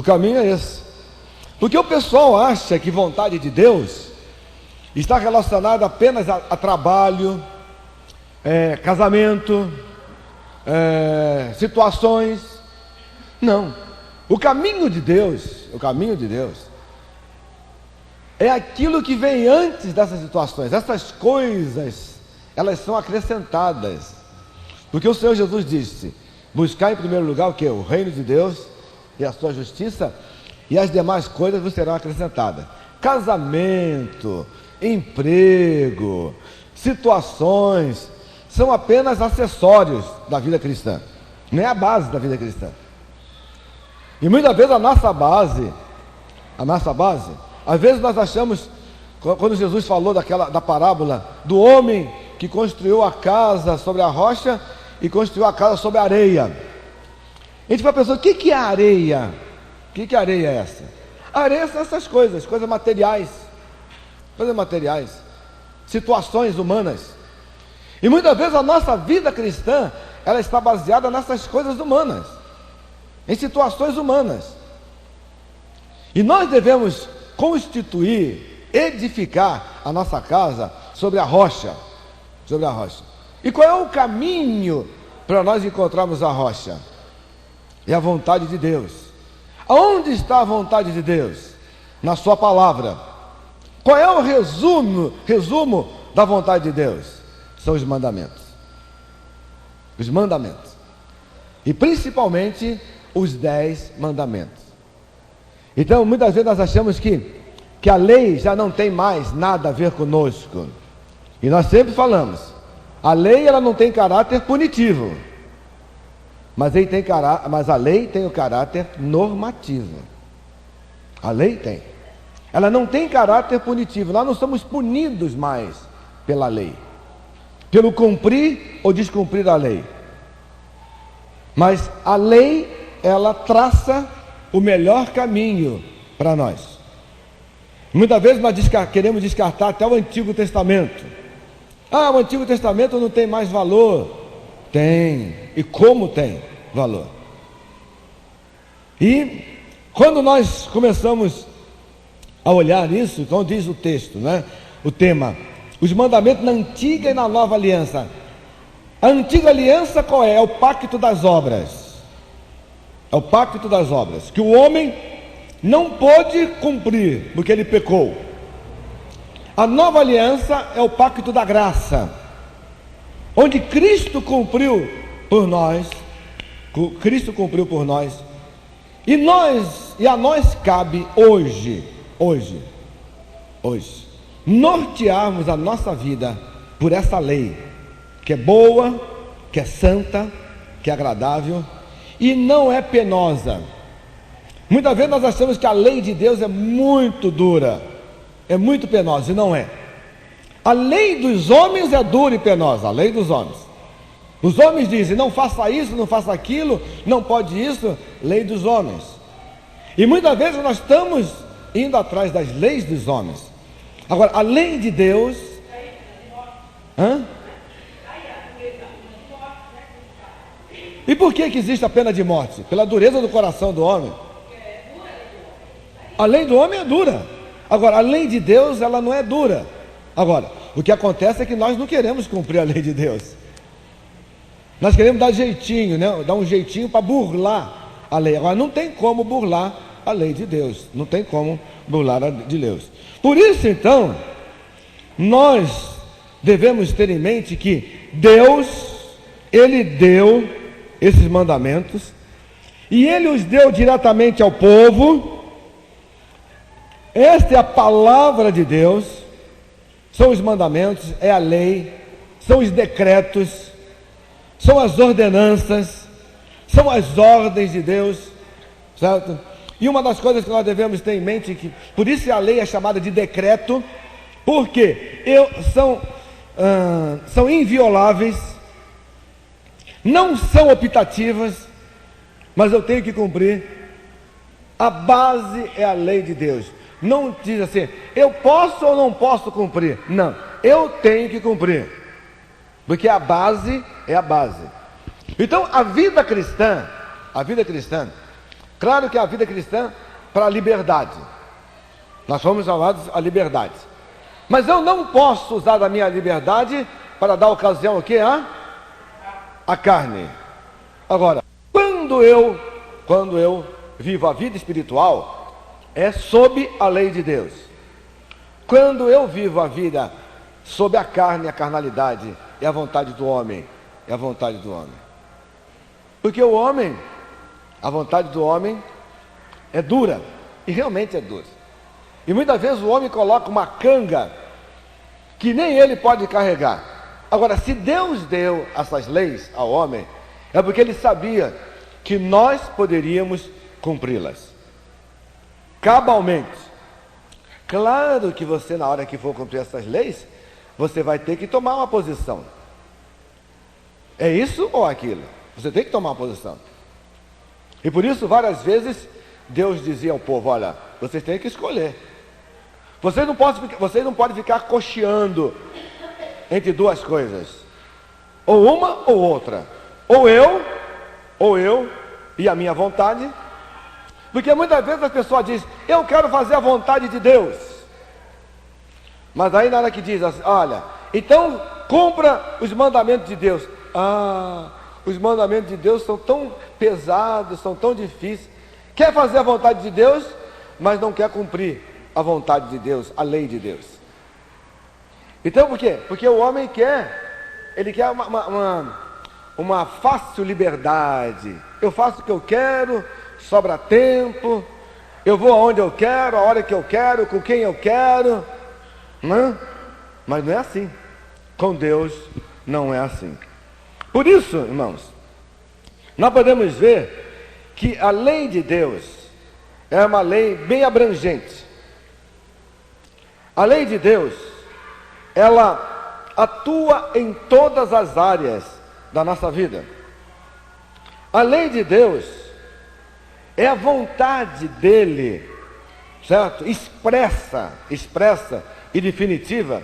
O caminho é esse. Porque o pessoal acha que vontade de Deus está relacionada apenas a trabalho, casamento, situações. Não. O caminho de Deus é aquilo que vem antes dessas situações. Essas coisas, elas são acrescentadas. Porque o Senhor Jesus disse: buscar em primeiro lugar o quê? O reino de Deus e a sua justiça, e as demais coisas vos serão acrescentadas. Casamento, emprego, situações, são apenas acessórios da vida cristã, não é a base da vida cristã. E muitas vezes a nossa base, às vezes nós achamos, quando Jesus falou da parábola do homem que construiu a casa sobre a rocha e construiu a casa sobre a areia, a gente vai pensar: o que é areia? O que areia é essa? A areia são essas coisas materiais, situações humanas. E muitas vezes a nossa vida cristã, ela está baseada nessas coisas humanas, em situações humanas. E nós devemos constituir, edificar a nossa casa sobre a rocha. E qual é o caminho para nós encontrarmos a rocha? É a vontade de Deus. Aonde está a vontade de Deus? Na sua palavra. Qual é o resumo da vontade de Deus? São os mandamentos. Os mandamentos. E principalmente os 10 mandamentos. Então, muitas vezes nós achamos que a lei já não tem mais nada a ver conosco. E nós sempre falamos: a lei, ela não tem caráter punitivo, mas a lei tem o caráter normativo. A lei tem. Ela não tem caráter punitivo. Nós não somos punidos mais pela lei, pelo cumprir ou descumprir a lei. Mas a lei, ela traça o melhor caminho para nós. Muitas vezes nós queremos descartar até o Antigo Testamento. O Antigo Testamento não tem mais valor. Tem. E como tem valor? E quando nós começamos a olhar isso, então diz o texto, né? O tema: os mandamentos na antiga e na nova aliança. A antiga aliança qual é? É o pacto das obras. É o pacto das obras, que o homem não pôde cumprir, porque ele pecou. A nova aliança é o pacto da graça, onde Cristo cumpriu por nós. E a nós cabe hoje, nortearmos a nossa vida por essa lei, que é boa, que é santa, que é agradável e não é penosa. Muitas vezes nós achamos que a lei de Deus é muito dura, é muito penosa, e não é. A lei dos homens é dura e penosa, a lei dos homens. Os homens dizem: não faça isso, não faça aquilo, não pode isso, lei dos homens. E muitas vezes nós estamos indo atrás das leis dos homens. Agora, a lei de Deus... E por que existe a pena de morte? Pela dureza do coração do homem. A lei do homem é dura. Agora, a lei de Deus, ela não é dura. Agora, o que acontece é que nós não queremos cumprir a lei de Deus. Nós queremos dar jeitinho, né? Dar um jeitinho para burlar a lei. Agora, não tem como burlar a lei de Deus. Não tem como burlar a de Deus. Por isso, então, nós devemos ter em mente que Deus, Ele deu esses mandamentos, e Ele os deu diretamente ao povo. Esta é a palavra de Deus, são os mandamentos, é a lei, são os decretos, são as ordenanças, são as ordens de Deus, certo? E uma das coisas que nós devemos ter em mente, que por isso a lei é chamada de decreto, porque são invioláveis, não são optativas, mas eu tenho que cumprir. A base é a lei de Deus. Não diz assim: eu posso ou não posso cumprir. Não, eu tenho que cumprir, porque a base é a base. Então a vida cristã, Claro que a vida cristã para a liberdade. Nós fomos chamados à liberdade. Mas eu não posso usar da minha liberdade para dar ocasião o quê? A carne. Agora, quando eu vivo a vida espiritual, é sob a lei de Deus. Quando eu vivo a vida sob a carne, a carnalidade, é a vontade do homem. É a vontade do homem. Porque o homem, a vontade do homem é dura. E realmente é dura. E muitas vezes o homem coloca uma canga que nem ele pode carregar. Agora, se Deus deu essas leis ao homem, é porque ele sabia que nós poderíamos cumpri-las cabalmente. Claro que você, na hora que for cumprir essas leis, você vai ter que tomar uma posição. É isso ou aquilo? Você tem que tomar uma posição. E por isso, várias vezes, Deus dizia ao povo: olha, vocês têm que escolher. Vocês não podem ficar cocheando entre duas coisas. Ou uma ou outra. Ou eu e a minha vontade. Porque muitas vezes a pessoa diz: eu quero fazer a vontade de Deus. Mas aí na hora que diz assim: olha, então cumpra os mandamentos de Deus. Os mandamentos de Deus são tão pesados, são tão difíceis. Quer fazer a vontade de Deus, mas não quer cumprir a vontade de Deus, a lei de Deus. Então por quê? Porque o homem quer uma fácil liberdade. Eu faço o que eu quero, sobra tempo, eu vou aonde eu quero, a hora que eu quero, com quem eu quero. Não? Mas não é assim. Com Deus não é assim. Por isso, irmãos, nós podemos ver que a lei de Deus é uma lei bem abrangente. A lei de Deus, ela atua em todas as áreas da nossa vida. A lei de Deus é a vontade dele, certo? Expressa e definitiva,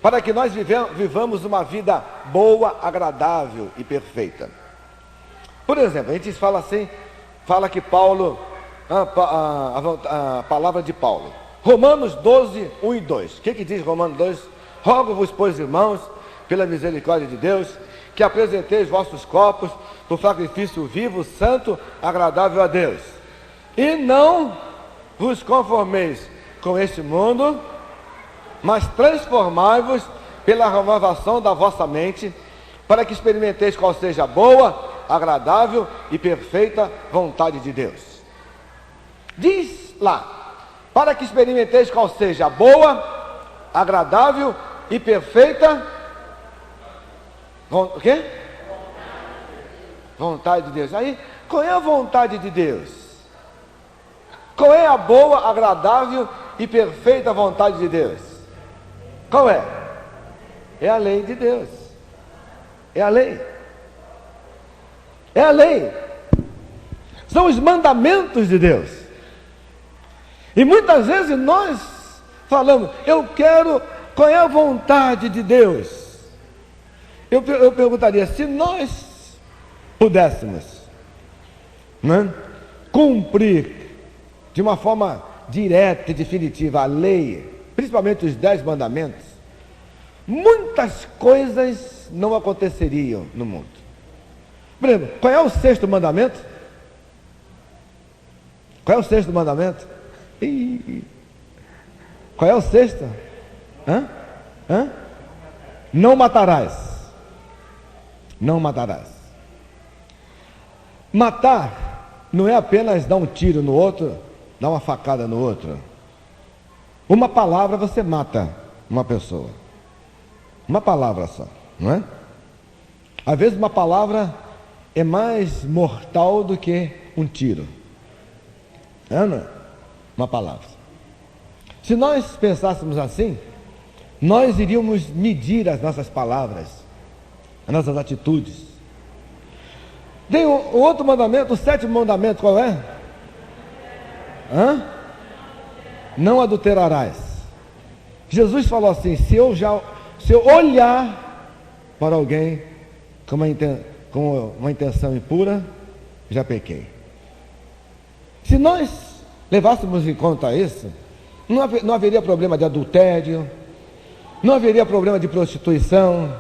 para que nós vivamos uma vida boa, agradável e perfeita. Por exemplo, a gente fala que Paulo, a palavra de Paulo, Romanos 12, 1 e 2. O que diz Romanos 2? Rogo-vos, pois, irmãos, pela misericórdia de Deus, que apresenteis vossos corpos por sacrifício vivo, santo, agradável a Deus. E não vos conformeis com este mundo, mas transformai-vos pela renovação da vossa mente, para que experimenteis qual seja a boa, agradável e perfeita vontade de Deus. Diz lá: para que experimenteis qual seja a boa, agradável e perfeita o quê? Vontade de Deus. Aí, qual é a vontade de Deus? Qual é a boa, agradável e perfeita vontade de Deus? Qual é? É a lei de Deus. É a lei. É a lei. São os mandamentos de Deus. E muitas vezes nós falamos: eu quero, qual é a vontade de Deus? Eu perguntaria: se nós pudéssemos, né, cumprir de uma forma direta e definitiva a lei, principalmente os 10 mandamentos, muitas coisas não aconteceriam no mundo. Por exemplo, qual é o 6º mandamento? Qual é o 6º mandamento? Qual é o 6º? Não matarás. Não matarás. Matar não é apenas dar um tiro no outro, dar uma facada no outro. Uma palavra você mata uma pessoa. Uma palavra só, não é? Às vezes uma palavra é mais mortal do que um tiro. Não é? Uma palavra. Se nós pensássemos assim, nós iríamos medir as nossas palavras, as nossas atitudes. Tem o outro mandamento, o 7º mandamento, qual é? Não adulterarás. Jesus falou assim: se eu olhar para alguém com uma intenção impura, já pequei. Se nós levássemos em conta isso, não haveria problema de adultério, não haveria problema de prostituição,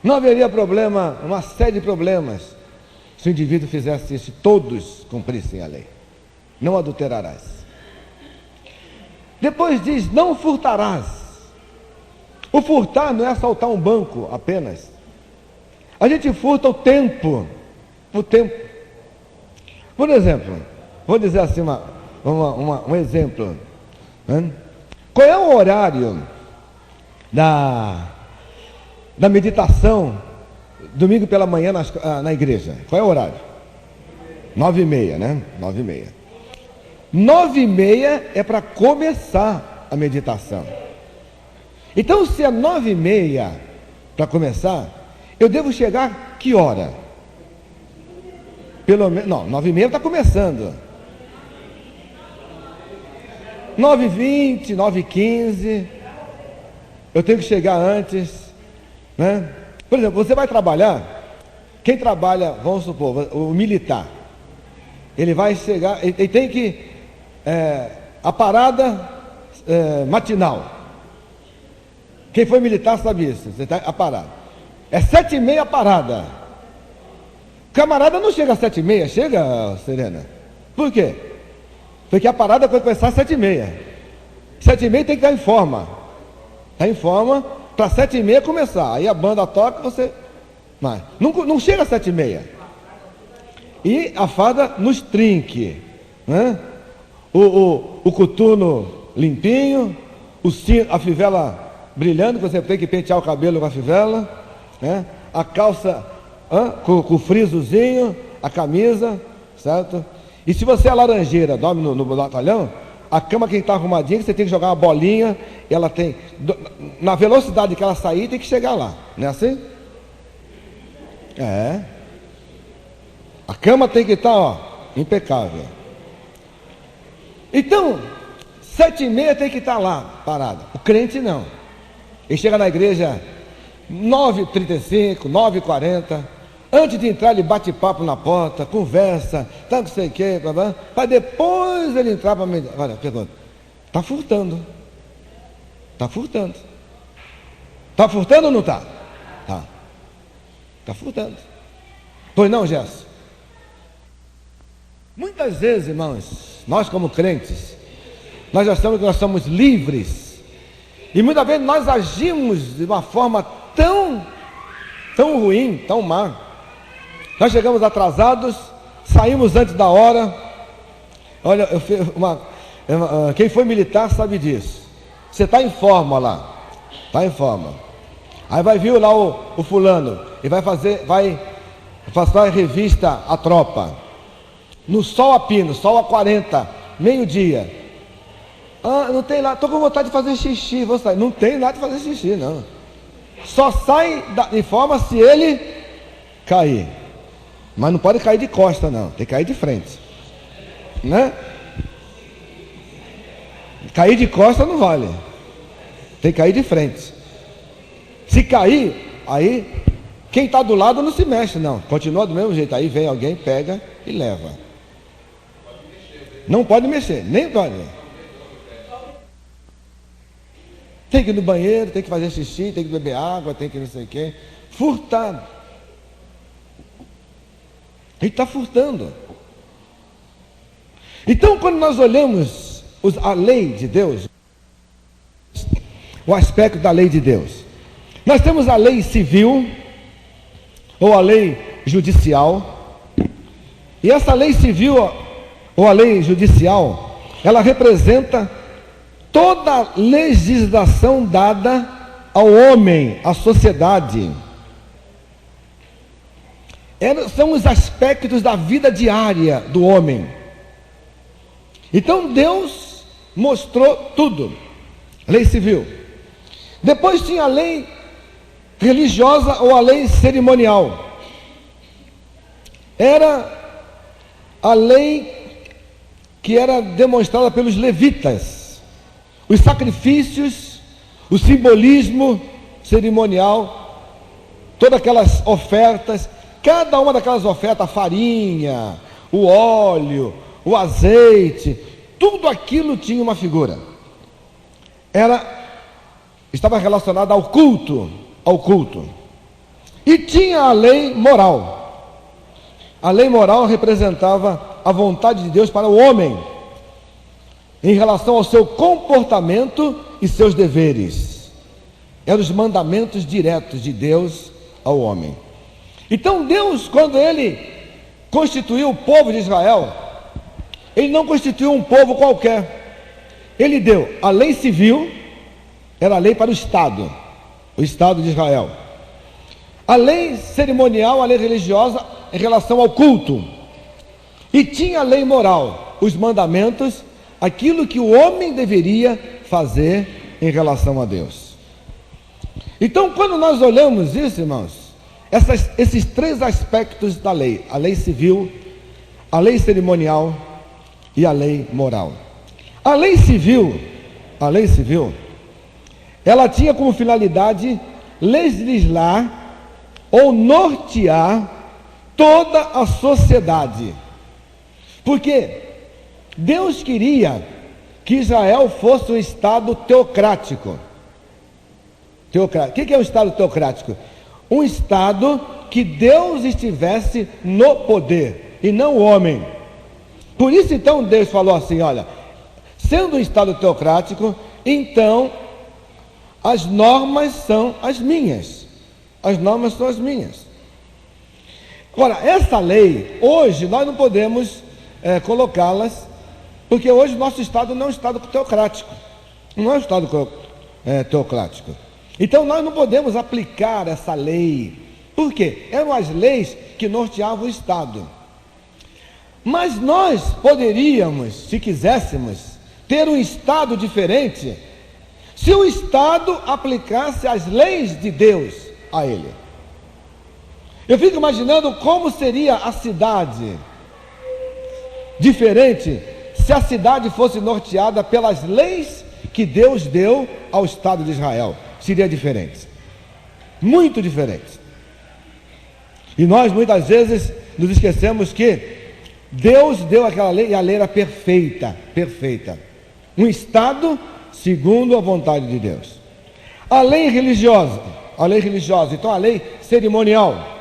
não haveria problema, uma série de problemas, se o indivíduo fizesse isso, todos cumprissem a lei. Não adulterarás. Depois diz, não furtarás. O furtar não é assaltar um banco apenas. A gente furta o tempo. O tempo. Por exemplo, vou dizer assim um exemplo. Né? Qual é o horário da meditação domingo pela manhã na igreja? Qual é o horário? 9h30, né? 9h30. 9h30 é para começar a meditação. Então, se é 9h30 para começar, eu devo chegar que hora? Pelo menos, não, 9h30 está começando. 9h20, 9h15, eu tenho que chegar antes, né? Por exemplo, você vai trabalhar, quem trabalha, vamos supor, o militar, ele vai chegar, ele tem que, a parada matinal, quem foi militar sabe isso, você tá, a parada, é 7h30 a parada, o camarada não chega às 7h30, chega, Serena? Por quê? Porque a parada vai começar às 7h30, 7h30 tem que estar em forma, está em forma, para 7h30 começar, aí a banda toca, você... Mas não chega às 7h30. E a farda nos trinque, né? O coturno limpinho, a fivela brilhando, você tem que pentear o cabelo com a fivela, né? A calça com o frisozinho, a camisa, certo? E se você é laranjeira, dorme no batalhão, a cama que está arrumadinha, você tem que jogar uma bolinha, ela tem, na velocidade que ela sair, tem que chegar lá, não é assim? É. A cama tem que estar, impecável. Então, 7h30 tem que estar lá, parada. O crente não. Ele chega na igreja 9h35, 9h40. Antes de entrar, ele bate papo na porta, conversa, tá não sei o que, para depois ele entrar para meditar. Olha, pergunta, está furtando. Está furtando. Está furtando ou não está? Está. Está furtando. Pois não, Gerson? Muitas vezes, irmãos, nós como crentes, nós achamos que nós somos livres. E muitas vezes nós agimos de uma forma tão ruim, tão má. Nós chegamos atrasados, saímos antes da hora. Olha, quem foi militar sabe disso. Você está em forma lá, está em forma. Aí vai vir lá o fulano e vai passar a revista A Tropa. No sol a pino, sol a 40, meio-dia. Não tem lá, estou com vontade de fazer xixi, vou sair. Não tem nada de fazer xixi, não. Só sai de forma se ele cair. Mas não pode cair de costa, não. Tem que cair de frente, né? Cair de costa não vale. Tem que cair de frente. Se cair, aí quem está do lado não se mexe, não. Continua do mesmo jeito. Aí vem alguém, pega e leva. Não pode mexer, nem pode. Tem que ir no banheiro, tem que fazer xixi, tem que beber água, tem que não sei o quê. Furtar. Ele está furtando. Então, quando nós olhamos a lei de Deus, o aspecto da lei de Deus, nós temos a lei civil, ou a lei judicial, e essa lei civil, ou a lei judicial, ela representa toda a legislação dada ao homem, à sociedade. São os aspectos da vida diária do homem. Então Deus mostrou tudo. Lei civil. Depois tinha a lei religiosa ou a lei cerimonial. Era a lei que era demonstrada pelos levitas. Os sacrifícios, o simbolismo cerimonial, todas aquelas ofertas. Cada uma daquelas ofertas, a farinha, o óleo, o azeite, tudo aquilo tinha uma figura. Estava relacionado ao culto, E tinha a lei moral. A lei moral representava a vontade de Deus para o homem, em relação ao seu comportamento e seus deveres. Eram os mandamentos diretos de Deus ao homem. Então Deus, quando Ele constituiu o povo de Israel, Ele não constituiu um povo qualquer. Ele deu a lei civil, era a lei para o Estado de Israel. A lei cerimonial, a lei religiosa em relação ao culto. E tinha a lei moral, os mandamentos, aquilo que o homem deveria fazer em relação a Deus. Então, quando nós olhamos isso, irmãos, esses três aspectos da lei: a lei civil, a lei cerimonial e a lei moral. A lei civil, ela tinha como finalidade legislar ou nortear toda a sociedade. Porque Deus queria que Israel fosse um estado teocrático. O que é um estado teocrático? Um estado que Deus estivesse no poder e não o homem. Por isso então Deus falou assim: olha, sendo um estado teocrático, então as normas são as minhas. Agora, essa lei, hoje nós não podemos colocá-las, porque hoje o nosso estado não é um estado teocrático. Não é um estado teocrático. Então nós não podemos aplicar essa lei. Por quê? Eram as leis que norteavam o estado. Mas nós poderíamos, se quiséssemos, ter um estado diferente, se o estado aplicasse as leis de Deus a ele. Eu fico imaginando como seria a cidade diferente se a cidade fosse norteada pelas leis que Deus deu ao Estado de Israel. Seria diferente, muito diferente. E nós muitas vezes nos esquecemos que Deus deu aquela lei e a lei era perfeita. Um Estado segundo a vontade de Deus. A lei religiosa, então a lei cerimonial.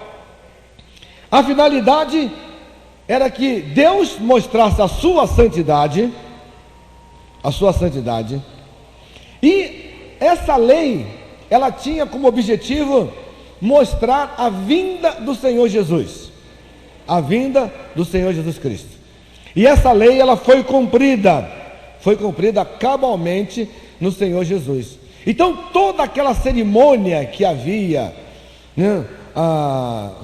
A finalidade era que Deus mostrasse a sua santidade, e essa lei, ela tinha como objetivo mostrar a vinda do Senhor Jesus, Cristo. E essa lei, ela foi cumprida cabalmente no Senhor Jesus. Então toda aquela cerimônia que havia, né,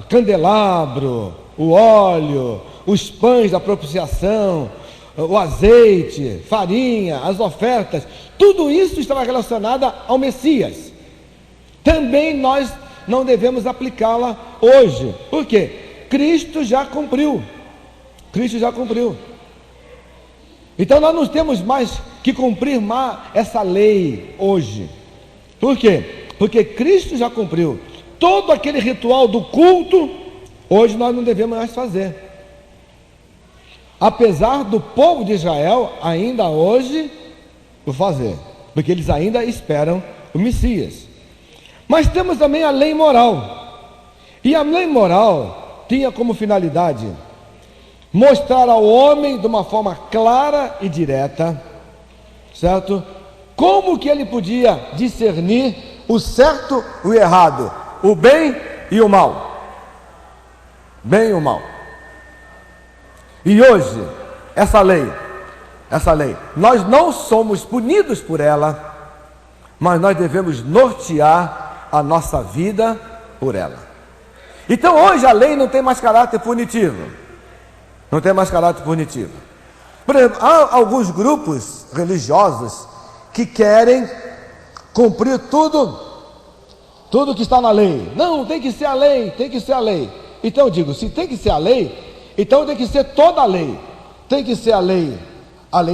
candelabro, o óleo, os pães da propiciação, o azeite, farinha, as ofertas, tudo isso estava relacionado ao Messias. Também nós não devemos aplicá-la hoje. Por quê? Cristo já cumpriu. Então nós não temos mais que cumprir essa lei hoje. Por quê? Porque Cristo já cumpriu. Todo aquele ritual do culto, hoje nós não devemos mais fazer. Apesar do povo de Israel ainda hoje o fazer, porque eles ainda esperam o Messias. Mas temos também a lei moral. E a lei moral tinha como finalidade mostrar ao homem de uma forma clara e direta, certo? Como que ele podia discernir o certo e o errado, o bem e o mal. E hoje, essa lei, nós não somos punidos por ela, mas nós devemos nortear a nossa vida por ela. Então hoje a lei não tem mais caráter punitivo. Por exemplo, há alguns grupos religiosos que querem cumprir tudo que está na lei. Não, tem que ser a lei. Então eu digo, se tem que ser a lei, então tem que ser toda a lei. Tem que ser a lei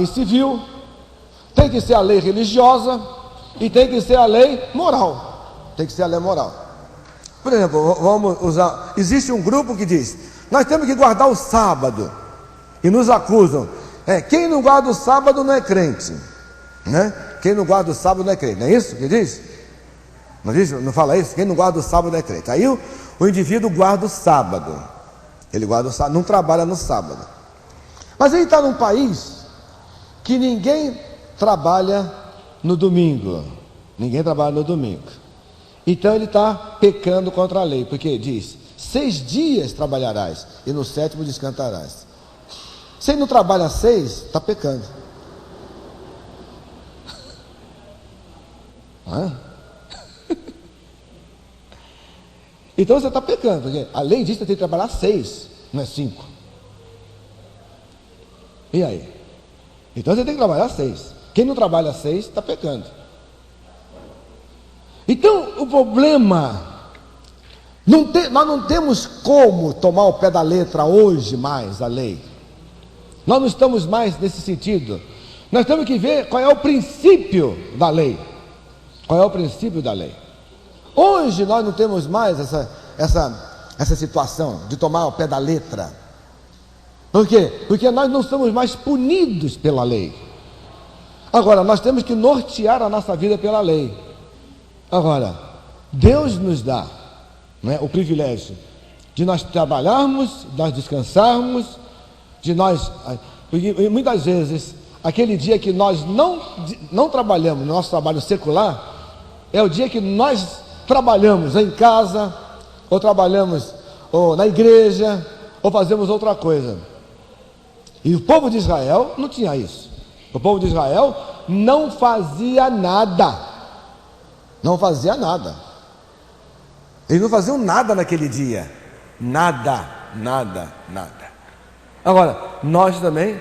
civil, tem que ser a lei religiosa e tem que ser a lei moral. Por exemplo, vamos usar, existe um grupo que diz: nós temos que guardar o sábado, e nos acusam: Quem não guarda o sábado não é crente, né? Quem não guarda o sábado não é crente, não é isso que diz? Não diz? Não fala isso? Quem não guarda o sábado não é crente. Aí o indivíduo guarda o sábado, ele guarda o sábado, não trabalha no sábado. Mas ele está num país que ninguém trabalha no domingo. Ninguém trabalha no domingo. Então ele está pecando contra a lei, porque diz: 6 dias trabalharás e no 7º descansarás. Se ele não trabalha 6, está pecando. Então você está pecando, porque a lei diz que você tem que trabalhar 6, não é 5. E aí? Então você tem que trabalhar 6. Quem não trabalha 6 está pecando. Então o problema, nós não temos como tomar o pé da letra hoje mais a lei. Nós não estamos mais nesse sentido. Nós temos que ver qual é o princípio da lei. Qual é o princípio da lei? Hoje nós não temos mais essa situação de tomar o pé da letra. Por quê? Porque nós não somos mais punidos pela lei. Agora, nós temos que nortear a nossa vida pela lei. Agora, Deus nos dá, né, o privilégio de nós trabalharmos, de nós descansarmos, de nós... Porque muitas vezes, aquele dia que nós não trabalhamos no nosso trabalho secular, é o dia que nós trabalhamos em casa, ou trabalhamos ou na igreja, ou fazemos outra coisa. E o povo de Israel não tinha isso. O povo de Israel não fazia nada. Não fazia nada. Eles não faziam nada naquele dia. Nada. Agora, nós também,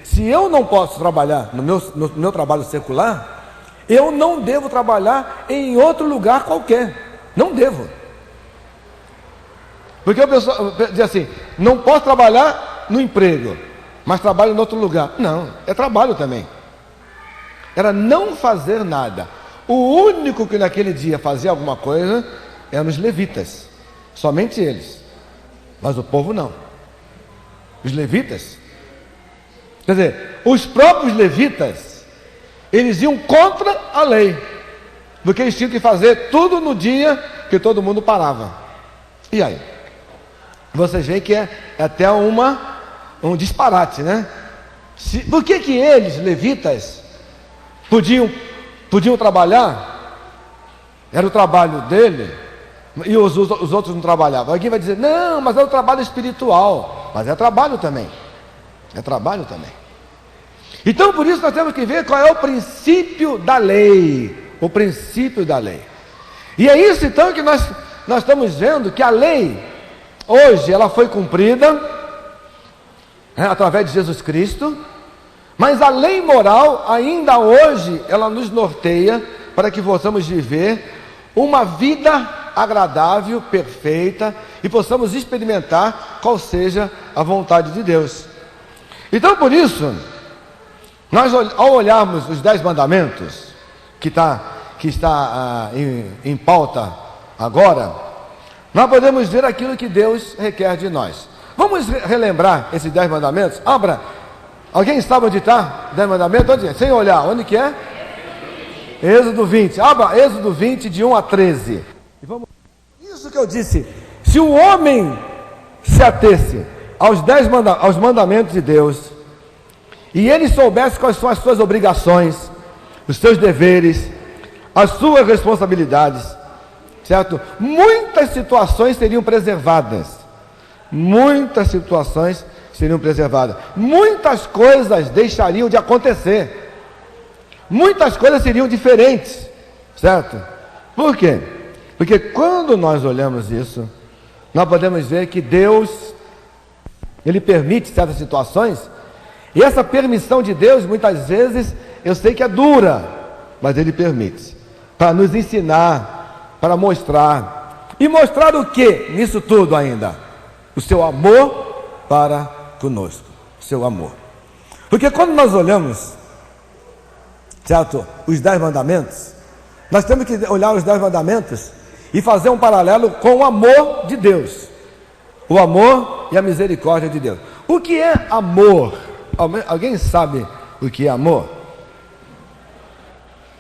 se eu não posso trabalhar no meu trabalho secular, eu não devo trabalhar em outro lugar qualquer. Não devo. Porque a pessoa diz assim: não posso trabalhar no emprego, mas trabalho em outro lugar. Não, é trabalho também. Era não fazer nada. O único que naquele dia fazia alguma coisa eram os levitas. Somente eles. Mas o povo não. Os levitas, quer dizer, os próprios levitas, eles iam contra a lei, porque eles tinham que fazer tudo no dia que todo mundo parava. E aí? Vocês veem que é até um disparate, né? Por que eles, levitas, podiam trabalhar? Era o trabalho dele, e os outros não trabalhavam. Alguém vai dizer: não, mas é o trabalho espiritual. Mas é trabalho também. É trabalho também. Então, por isso nós temos que ver qual é o princípio da lei. O princípio da lei. E é isso então que nós estamos vendo, que a lei, hoje, ela foi cumprida, através de Jesus Cristo, mas a lei moral, ainda hoje, ela nos norteia para que possamos viver uma vida agradável, perfeita, e possamos experimentar qual seja a vontade de Deus. Então, por isso, nós, ao olharmos os 10 mandamentos, que está em pauta agora, nós podemos ver aquilo que Deus requer de nós. Vamos relembrar esses 10 mandamentos? Abra. Alguém sabe onde está? 10 mandamentos? Onde é? Sem olhar, onde que é? Êxodo 20. Abra Êxodo 20, de 1 a 13. E vamos... Isso que eu disse. Se o homem se atesse aos mandamentos de Deus, e ele soubesse quais são as suas obrigações, os seus deveres, as suas responsabilidades, certo? Muitas situações seriam preservadas. Muitas situações seriam preservadas. Muitas coisas deixariam de acontecer. Muitas coisas seriam diferentes, certo? Por quê? Porque quando nós olhamos isso, nós podemos ver que Deus, Ele permite certas situações, e essa permissão de Deus, muitas vezes, eu sei que é dura, mas Ele permite, para nos ensinar, para mostrar. E mostrar o que nisso tudo ainda? O seu amor para conosco, o seu amor. Porque quando nós olhamos, certo, os 10 mandamentos, nós temos que olhar os 10 mandamentos e fazer um paralelo com o amor de Deus, o amor e a misericórdia de Deus. O que é amor? Alguém sabe o que é amor?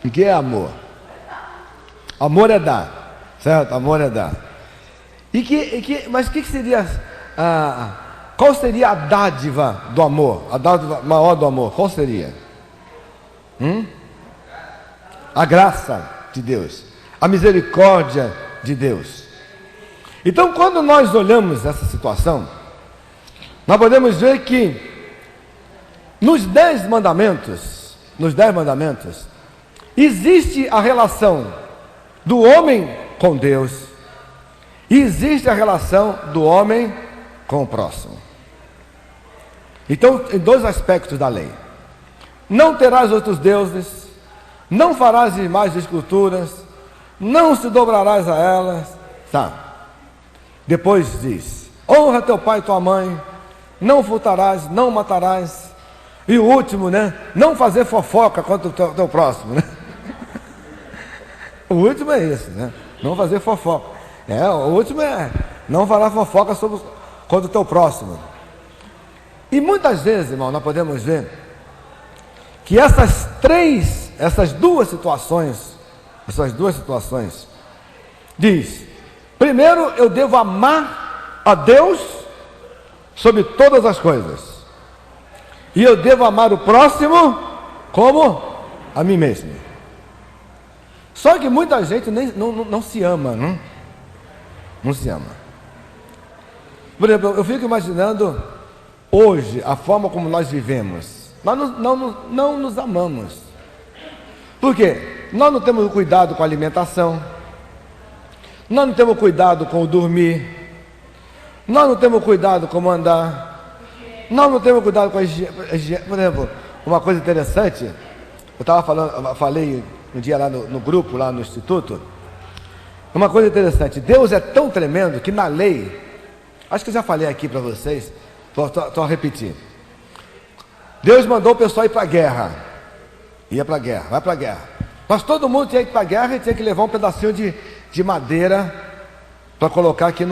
O que é amor? Amor é dar, certo? Amor é dar. Mas o que seria, qual seria a dádiva do amor? A dádiva maior do amor, qual seria? A graça de Deus, a misericórdia de Deus. Então, quando nós olhamos essa situação, nós podemos ver que nos 10 mandamentos, existe a relação do homem com Deus e existe a relação do homem com o próximo. Então, em 2 aspectos da lei: não terás outros deuses, não farás mais esculturas, não se dobrarás a elas, tá? Depois diz: honra teu pai e tua mãe, não furtarás, não matarás. E o último, né? Não fazer fofoca contra o teu próximo, né? O último é isso, né? Não fazer fofoca. O último é não falar fofoca contra o teu próximo. E muitas vezes, irmão, nós podemos ver que essas duas situações, diz: primeiro, eu devo amar a Deus sobre todas as coisas, e eu devo amar o próximo como a mim mesmo. Só que muita gente não se ama, não se ama. Por exemplo, eu fico imaginando hoje a forma como nós vivemos. Nós não nos amamos. Por quê? Nós não temos cuidado com a alimentação, nós não temos cuidado com o dormir, nós não temos cuidado com o andar, nós não temos cuidado com a higiene. Por exemplo, uma coisa interessante, eu falei um dia lá no grupo, lá no instituto, uma coisa interessante: Deus é tão tremendo que na lei, acho que eu já falei aqui para vocês, estou a repetir, Deus mandou o pessoal ir para a guerra, vai para a guerra, mas todo mundo tinha que ir para a guerra e tinha que levar um pedacinho de madeira para colocar aqui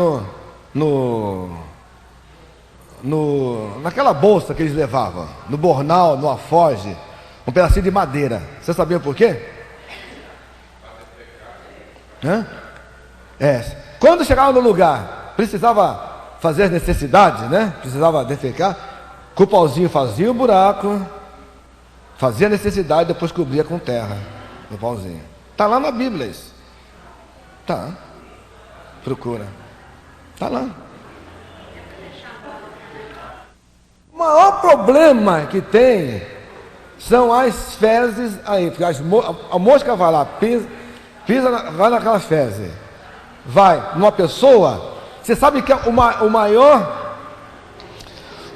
naquela bolsa que eles levavam, no bornal, no alforje, um pedacinho de madeira. Você sabia por quê? Quando chegava no lugar, precisava fazer as necessidades, né? Precisava defecar, com o pauzinho fazia o buraco, fazia a necessidade, depois cobria com terra o pauzinho. Está lá na Bíblia isso. Tá. Procura. Está lá. O maior problema que tem são as fezes aí, porque a mosca vai lá, vai naquelas fezes, vai numa pessoa. Você sabe que o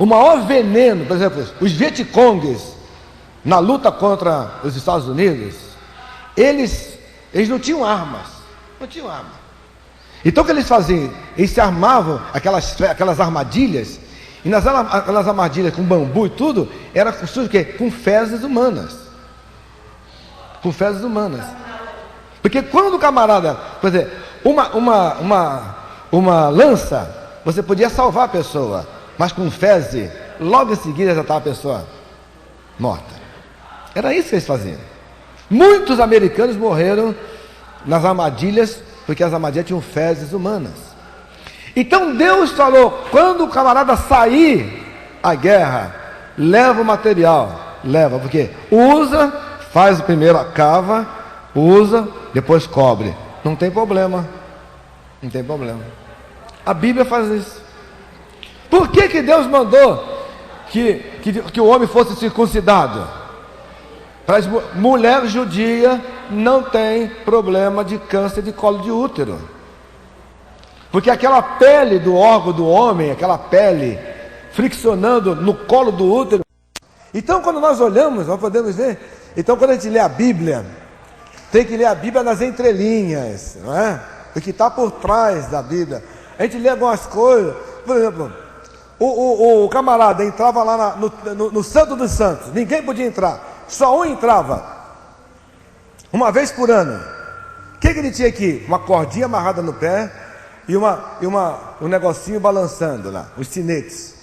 maior veneno, por exemplo, os Vietcongues na luta contra os Estados Unidos, eles não tinham armas, Então o que eles faziam? Eles se armavam aquelas armadilhas, e aquelas armadilhas com bambu e tudo, era construído o quê? Com fezes humanas. Porque quando o camarada, por exemplo, uma lança, você podia salvar a pessoa, mas com fezes, logo em seguida já estava a pessoa morta. Era isso que eles faziam. Muitos americanos morreram nas armadilhas, porque as armadilhas tinham fezes humanas. Então Deus falou: quando o camarada sair à guerra, leva o material, porque faz primeiro a cava, usa, depois cobre. Não tem problema. A Bíblia faz isso. Por que Deus mandou que o homem fosse circuncidado? Para as mulheres judias não tem problema de câncer de colo de útero, porque aquela pele do órgão do homem, aquela pele friccionando no colo do útero. Então, quando nós olhamos, nós podemos ver. Então, quando a gente lê a Bíblia, tem que ler a Bíblia nas entrelinhas, não é? O que está por trás da Bíblia. A gente lê algumas coisas. Por exemplo, o camarada entrava lá no Santo dos Santos, ninguém podia entrar, só um entrava, uma vez por ano. O que ele tinha aqui? Uma cordinha amarrada no pé e um negocinho balançando lá, os sinetes.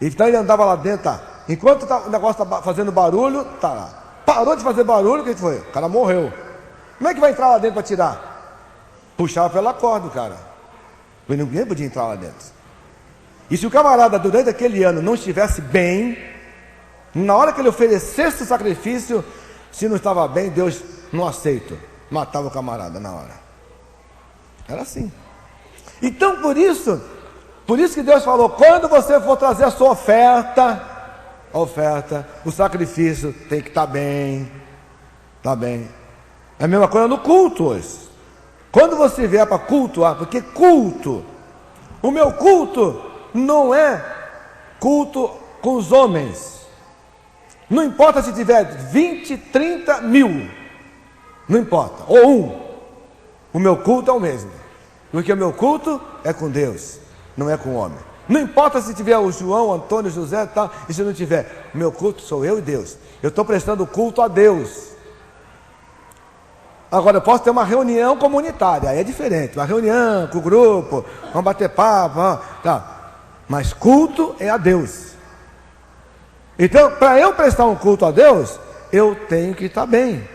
Então ele andava lá dentro, Enquanto o negócio está fazendo barulho, tá lá. Parou de fazer barulho, o que foi? O cara morreu. Como é que vai entrar lá dentro para tirar? Puxava pela corda o cara. Porque ninguém podia entrar lá dentro. E se o camarada durante aquele ano não estivesse bem, na hora que ele oferecesse o sacrifício, se não estava bem, Deus não aceita. Matava o camarada na hora. Era assim. Então por isso que Deus falou, quando você for trazer a sua oferta, o sacrifício tem que estar bem. Está bem. É a mesma coisa no culto hoje. Quando você vier para cultuar, porque culto, o meu culto não é culto com os homens. Não importa se tiver 20, 30 mil. Não importa. Ou um. O meu culto é o mesmo. Porque o meu culto é com Deus, não é com o homem. Não importa se tiver o João, Antônio, José e tal, e se não tiver. O meu culto sou eu e Deus. Eu estou prestando culto a Deus. Agora eu posso ter uma reunião comunitária, aí é diferente. Uma reunião com o grupo, vamos bater papo, tá. Mas culto é a Deus. Então, para eu prestar um culto a Deus, eu tenho que estar bem.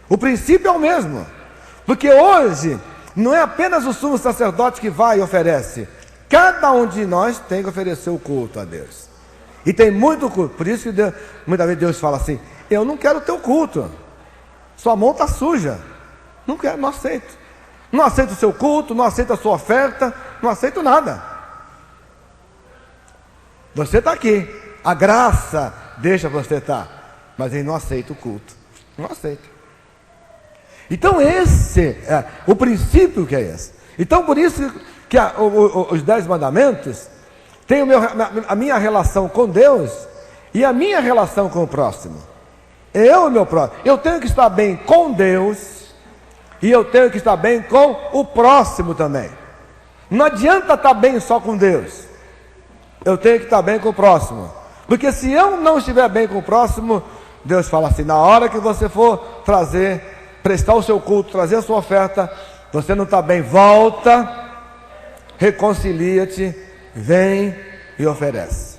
O princípio é o mesmo. Porque hoje, não é apenas o sumo sacerdote que vai e oferece. Cada um de nós tem que oferecer o culto a Deus. E tem muito culto. Por isso que muitas vezes Deus fala assim, eu não quero o teu culto. Sua mão está suja. Não quero, não aceito. Não aceito o seu culto, não aceito a sua oferta, não aceito nada. Você está aqui. A graça deixa você estar. Mas ele não aceita o culto. Não aceita. Então esse é o princípio que é esse. Então por isso que os 10 mandamentos tem a minha relação com Deus e a minha relação com o próximo. Eu e meu próximo. Eu tenho que estar bem com Deus e eu tenho que estar bem com o próximo também. Não adianta estar bem só com Deus. Eu tenho que estar bem com o próximo. Porque se eu não estiver bem com o próximo, Deus fala assim, na hora que você for prestar o seu culto, trazer a sua oferta, você não está bem, volta, reconcilia-te, vem e oferece.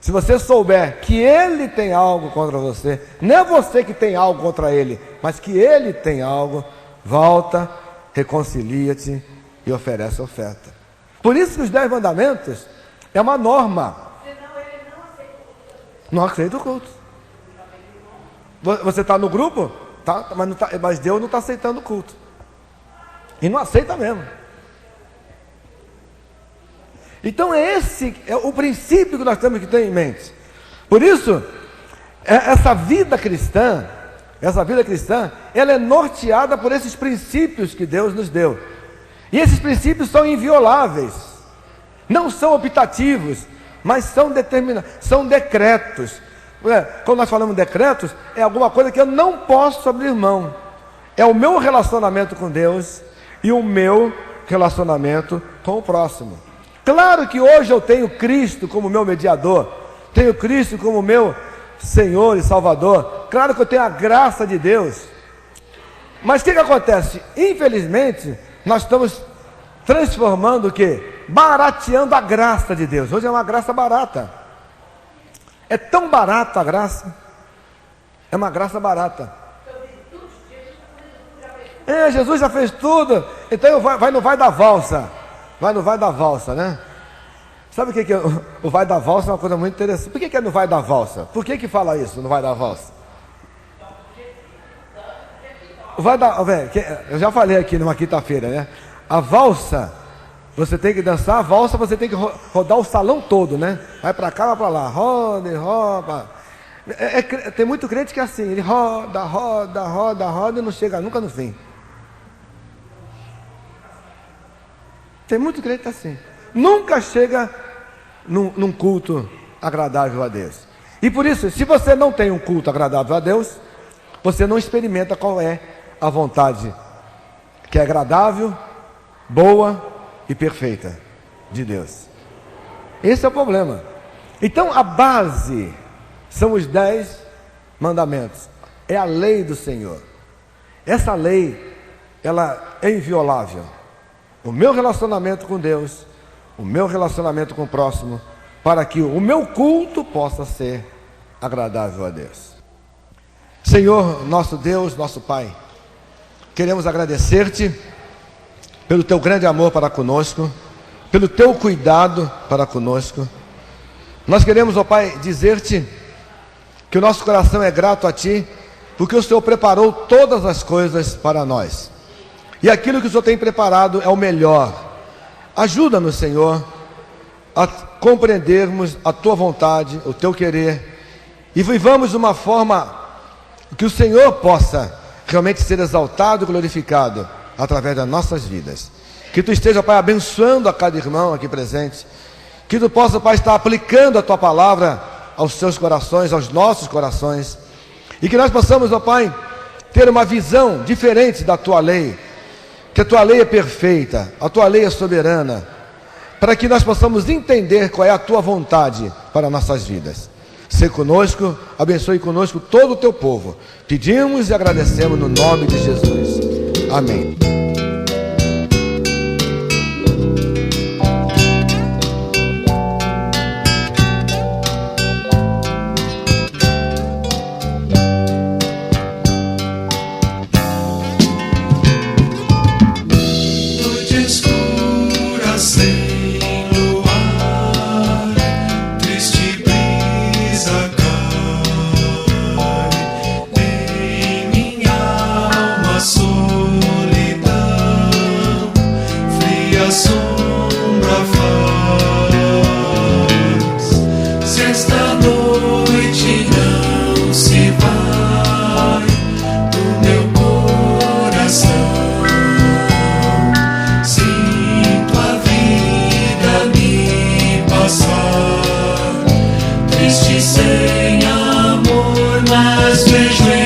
Se você souber que ele tem algo contra você, não é você que tem algo contra ele, mas que ele tem algo, volta, reconcilia-te e oferece a oferta. Por isso que os 10 mandamentos é uma norma. Senão ele não aceita o culto. Não aceita o culto. Você está no grupo? Tá, mas Deus não está aceitando o culto. E não aceita mesmo. Então esse é o princípio que nós temos que ter em mente. Por isso, essa vida cristã, ela é norteada por esses princípios que Deus nos deu. E esses princípios são invioláveis. Não são optativos, mas são decretos. Quando nós falamos decretos, é alguma coisa que eu não posso abrir mão. É o meu relacionamento com Deus e o meu relacionamento com o próximo. Claro que hoje eu tenho Cristo como meu mediador, tenho Cristo como meu Senhor e Salvador. Claro que eu tenho a graça de Deus. Mas o que acontece? Infelizmente, nós estamos transformando o quê? Barateando a graça de Deus. Hoje é uma graça barata. É tão barata a graça. É uma graça barata. Jesus já fez tudo. Então vai da valsa. Vai no vai da valsa, né? Sabe o que é o vai da valsa? É uma coisa muito interessante. Por que é no vai da valsa? Por que fala isso no vai da valsa? Eu já falei aqui numa quinta-feira, né? A valsa, você tem que dançar. A valsa você tem que rodar o salão todo, né? Vai para cá, vai para lá, roda e roda. Tem muito crente que é assim, ele roda, roda, roda, roda e não chega nunca no fim. Tem muito crente assim, nunca chega num culto agradável a Deus. E por isso, se você não tem um culto agradável a Deus, você não experimenta qual é a vontade que é agradável, boa e perfeita de Deus. Esse é o problema. Então a base são os 10 mandamentos. É a lei do Senhor. Essa lei, ela é inviolável. O meu relacionamento com Deus, o meu relacionamento com o próximo, para que o meu culto possa ser agradável a Deus. Senhor, nosso Deus, nosso Pai, queremos agradecer-te pelo teu grande amor para conosco, pelo teu cuidado para conosco. Nós queremos, ó Pai, dizer-te que o nosso coração é grato a ti, porque o Senhor preparou todas as coisas para nós. E aquilo que o Senhor tem preparado é o melhor. Ajuda-nos, Senhor, a compreendermos a tua vontade, o teu querer, e vivamos de uma forma que o Senhor possa realmente ser exaltado e glorificado através das nossas vidas. Que tu esteja, Pai, abençoando a cada irmão aqui presente. Que tu possa, Pai, estar aplicando a tua palavra aos seus corações, aos nossos corações. E que nós possamos, ó Pai, ter uma visão diferente da tua lei. Que a tua lei é perfeita, a tua lei é soberana, para que nós possamos entender qual é a tua vontade para nossas vidas. Ser conosco, abençoe conosco todo o teu povo. Pedimos e agradecemos no nome de Jesus. Amém. Triste sem amor, mas vejo